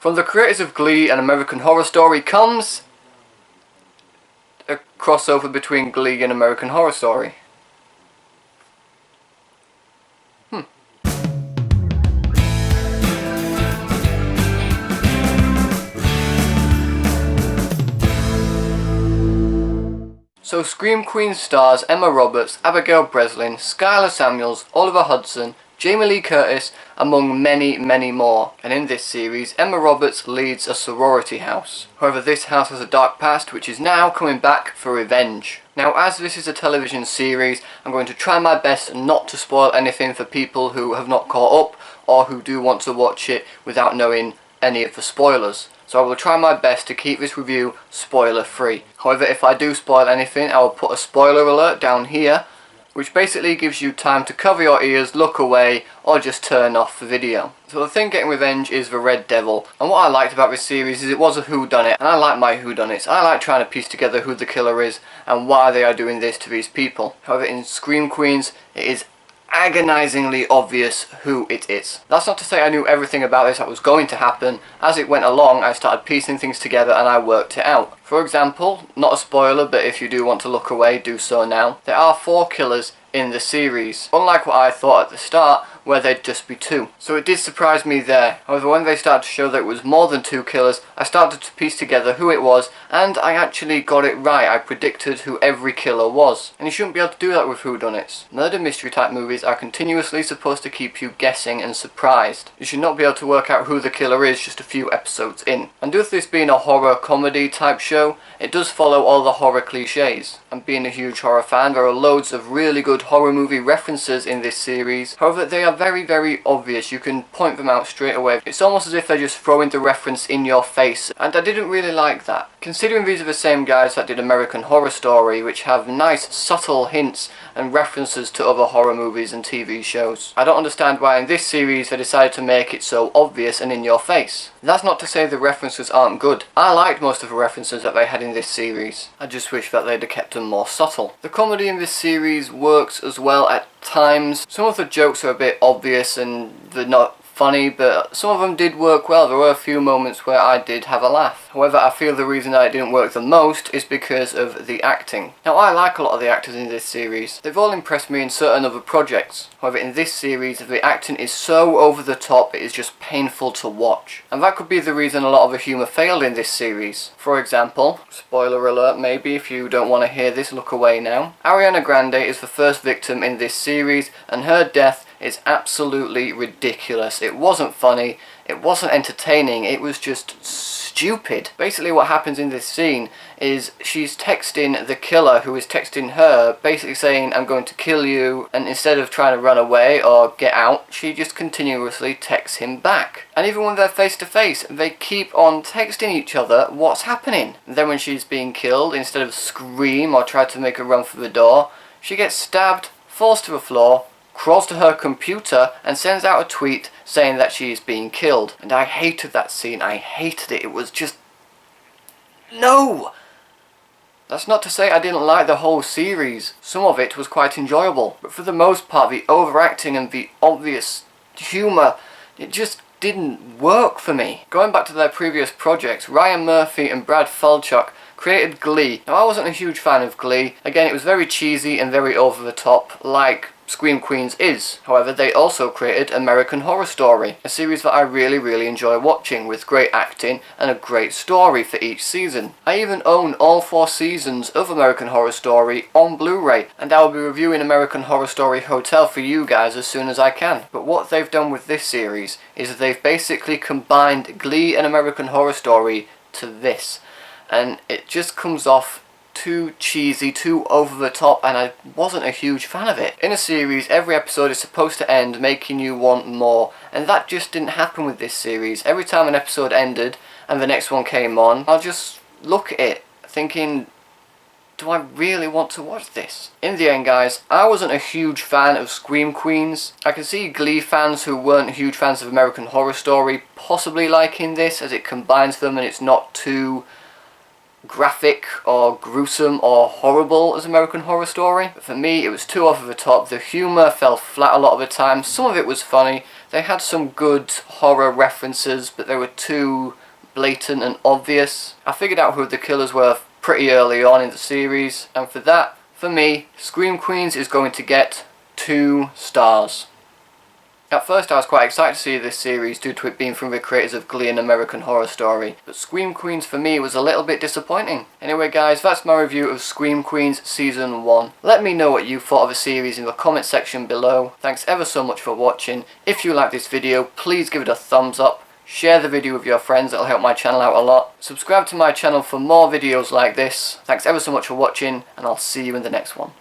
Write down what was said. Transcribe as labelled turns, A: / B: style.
A: From the creators of Glee and American Horror Story comes a crossover between Glee and American Horror Story. So Scream Queen stars Emma Roberts, Abigail Breslin, Skylar Samuels, Oliver Hudson, Jamie Lee Curtis, among many, many more. And in this series, Emma Roberts leads a sorority house. However, this house has a dark past which is now coming back for revenge. Now, as this is a television series, I'm going to try my best not to spoil anything for people who have not caught up or who do want to watch it without knowing any of the spoilers. So I will try my best to keep this review spoiler free. However, if I do spoil anything, I will put a spoiler alert down here, which basically gives you time to cover your ears, look away, or just turn off the video. So the thing getting revenge is the Red Devil, and what I liked about this series is it was a whodunit, and I like my whodunits. I like trying to piece together who the killer is and why they are doing this to these people. However, in Scream Queens, it is agonizingly obvious who it is. That's not to say I knew everything about this that was going to happen. As it went along, I started piecing things together and I worked it out. For example, not a spoiler, but if you do want to look away, do so now. There are 4 killers in the series, unlike what I thought at the start, where there'd just be 2. So it did surprise me there. However, when they started to show that it was more than 2 killers, I started to piece together who it was, and I actually got it right. I predicted who every killer was. And you shouldn't be able to do that with whodunits. Murder mystery type movies are continuously supposed to keep you guessing and surprised. You should not be able to work out who the killer is just a few episodes in. And with this being a horror comedy type show, it does follow all the horror cliches. And being a huge horror fan, there are loads of really good horror movie references in this series. However, they are very, very obvious. You can point them out straight away. It's almost as if they're just throwing the reference in your face, and I didn't really like that. Considering these are the same guys that did American Horror Story, which have nice subtle hints and references to other horror movies and TV shows. I don't understand why in this series they decided to make it so obvious and in your face. That's not to say the references aren't good. I liked most of the references that they had in this series. I just wish that they'd have kept them more subtle. The comedy in this series works as well at times. Some of the jokes are a bit obvious and they're not funny, but some of them did work well. There were a few moments where I did have a laugh. However, I feel the reason that it didn't work the most is because of the acting. Now, I like a lot of the actors in this series. They've all impressed me in certain other projects. However, in this series, the acting is so over the top, it is just painful to watch. And that could be the reason a lot of the humour failed in this series. For example, spoiler alert maybe, if you don't want to hear this, look away now. Ariana Grande is the first victim in this series, and her death is absolutely ridiculous. It wasn't funny, it wasn't entertaining, it was just stupid. Basically what happens in this scene is she's texting the killer who is texting her, basically saying, "I'm going to kill you," and instead of trying to run away or get out, she just continuously texts him back. And even when they're face to face, they keep on texting each other what's happening. And then when she's being killed, instead of scream or try to make a run for the door, she gets stabbed, falls to the floor, crawls to her computer and sends out a tweet saying that she is being killed. And I hated that scene. I hated it. It was just... no! That's not to say I didn't like the whole series. Some of it was quite enjoyable. But for the most part, the overacting and the obvious humour, it just didn't work for me. Going back to their previous projects, Ryan Murphy and Brad Falchuk created Glee. Now, I wasn't a huge fan of Glee. Again, it was very cheesy and very over the top, like Scream Queens is. However, they also created American Horror Story, a series that I really, really enjoy watching, with great acting and a great story for each season. I even own all 4 seasons of American Horror Story on Blu-ray, and I will be reviewing American Horror Story Hotel for you guys as soon as I can. But what they've done with this series is they've basically combined Glee and American Horror Story to this, and it just comes off too cheesy, too over the top, and I wasn't a huge fan of it. In a series, every episode is supposed to end making you want more, and that just didn't happen with this series. Every time an episode ended and the next one came on, I'll just look at it thinking, do I really want to watch this? In the end, guys, I wasn't a huge fan of Scream Queens. I can see Glee fans who weren't huge fans of American Horror Story possibly liking this, as it combines them and it's not too graphic or gruesome or horrible as American Horror Story. But for me, it was too over the top. The humour fell flat a lot of the time. Some of it was funny, They had some good horror references, but they were too blatant and obvious. I figured out who the killers were pretty early on in the series, and for that, for me, Scream Queens is going to get 2 stars. At first I was quite excited to see this series due to it being from the creators of Glee and American Horror Story, but Scream Queens for me was a little bit disappointing. Anyway guys, that's my review of Scream Queens Season 1. Let me know what you thought of the series in the comment section below. Thanks ever so much for watching. If you like this video, please give it a thumbs up. Share the video with your friends, it'll help my channel out a lot. Subscribe to my channel for more videos like this. Thanks ever so much for watching, and I'll see you in the next one.